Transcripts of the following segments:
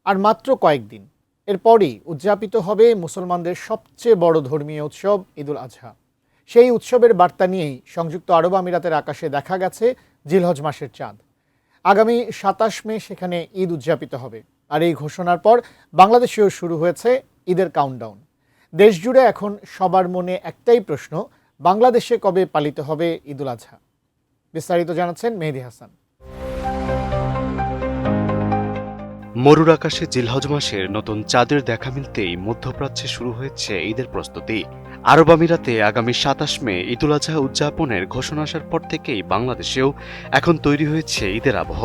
আর মাত্র কয়েকদিন এরপরই উদযাপিত হবে মুসলমানদের সবচেয়ে বড় ধর্মীয় উৎসব ঈদুল আজহা। সেই উৎসবের বার্তা নিয়েই সংযুক্ত আরব আমিরাতের আকাশে দেখা গেছে জিলহজ মাসের চাঁদ। আগামী ২৭ মে সেখানে ঈদ উদযাপিত হবে। আর এই ঘোষণার পর বাংলাদেশেও শুরু হয়েছে ঈদের কাউন্টডাউন। দেশজুড়ে এখন সবার মনে একটাই প্রশ্ন, বাংলাদেশে কবে পালিত হবে ঈদুল আজহা? বিস্তারিত জানাচ্ছেন মেহেদী হাসান। মরুর আকাশে জিলহজ মাসের নতুন চাঁদের দেখা মিলতেই মধ্যপ্রাচ্যে শুরু হয়েছে ঈদের প্রস্তুতি। আরব আমিরাতে আগামী ২৭ মে ঈদুল আজহা উদযাপনের ঘোষণা আসার পর থেকেই বাংলাদেশেও এখন তৈরি হয়েছে ঈদের আবহ।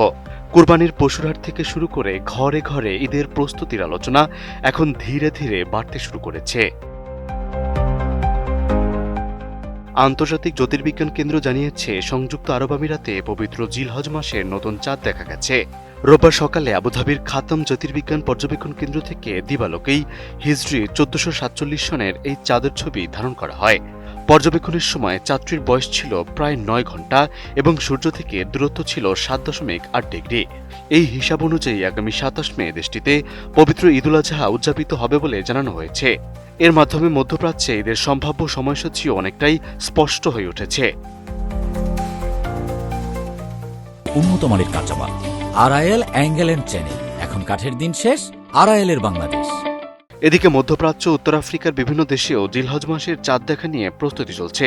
কুরবানির পশুরহাট থেকে শুরু করে ঘরে ঘরে ঈদের প্রস্তুতির আলোচনা এখন ধীরে ধীরে বাড়তে শুরু করেছে। আন্তর্জাতিক জ্যোতির্বিজ্ঞান কেন্দ্র জানিয়েছে, সংযুক্ত আরব আমিরাতে পবিত্র জিলহজ মাসের নতুন চাঁদ দেখা গেছে। রোববার সকালে আবুধাবির খাতম জ্যোতির্বিজ্ঞান পর্যবেক্ষণ কেন্দ্র থেকে দিবালোকেই হিজরি ১৪৪৭ সনের এই চাঁদের ছবি ধারণ করা হয়। পর্যবেক্ষণের সময় চাঁদটির বয়স ছিল প্রায় ৯ ঘণ্টা এবং সূর্য থেকে দূরত্ব ছিল ৭.৮ ডিগ্রি। এই হিসাব অনুযায়ী আগামী ২৭ মে দেশটিতে পবিত্র ঈদুল আজহা উদযাপিত হবে বলে জানানো হয়েছে। এর মাধ্যমে মধ্যপ্রাচ্যে ঈদের সম্ভাব্য সময়সূচিও অনেকটাই স্পষ্ট হয়ে উঠেছে। উন্নত মানের কাঁচামাল আরআইএল অ্যাঙ্গেল এন্ড চ্যানেল, এখন কাঠের দিন শেষ, আরআইএল এর বাংলাদেশ। এদিকে মধ্যপ্রাচ্য উত্তর আফ্রিকার বিভিন্ন দেশেও জিলহজ মাসের চাঁদ দেখা নিয়ে প্রস্তুতি চলছে।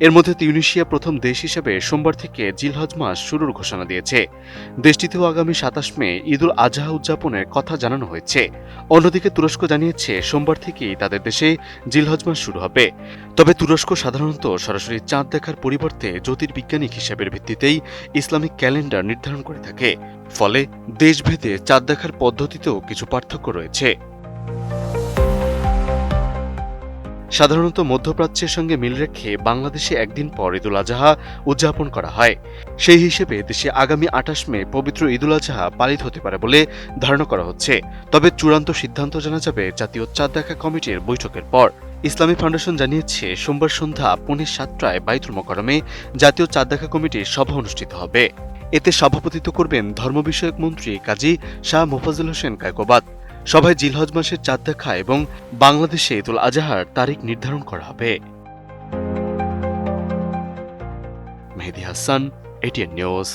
এর মধ্যে তিউনিসিয়া প্রথম দেশ হিসেবে সোমবার থেকে জিলহজ মাস শুরুর ঘোষণা দিয়েছে। দেশটিতেও আগামী ২৭ মে ঈদুল আজহা উদযাপনের কথা জানানো হয়েছে। অন্যদিকে তুরস্ক জানিয়েছে সোমবার থেকেই তাদের দেশে জিলহজ মাস শুরু হবে। তবে তুরস্ক সাধারণত সরাসরি চাঁদ দেখার পরিবর্তে জ্যোতির্বিজ্ঞানিক হিসাবের ভিত্তিতেই ইসলামিক ক্যালেন্ডার নির্ধারণ করে থাকে। ফলে দেশভেদে চাঁদ দেখার পদ্ধতিতেও কিছু পার্থক্য রয়েছে। সাধারণত মধ্যপ্রাচ্যের সঙ্গে মিল রেখে বাংলাদেশে একদিন পর ঈদুল আজহা উদযাপন করা হয়। সেই হিসেবে দেশে আগামী ২৮ মে পবিত্র ঈদুল আজহা পালিত হতে পারে বলে ধারণা করা হচ্ছে। তবে চূড়ান্ত সিদ্ধান্ত জানা যাবে জাতীয় চাঁদ দেখা কমিটির বৈঠকের পর। ইসলামী ফাউন্ডেশন জানিয়েছে, সোমবার সন্ধ্যা ৭:৩০ বাইতুল মোকাররমে জাতীয় চাঁদ দেখা কমিটির সভা অনুষ্ঠিত হবে। এতে সভাপতিত্ব করবেন ধর্ম বিষয়ক মন্ত্রী কাজী শাহ মোফাজ্জল হোসেন কায়কোবাদ। সভায় জিলহজ মাসের চাঁদ দেখা এবং বাংলাদেশে ঈদুল আজহার তারিখ নির্ধারণ করা হবে। মেহেদী হাসান, এটিএন নিউজ।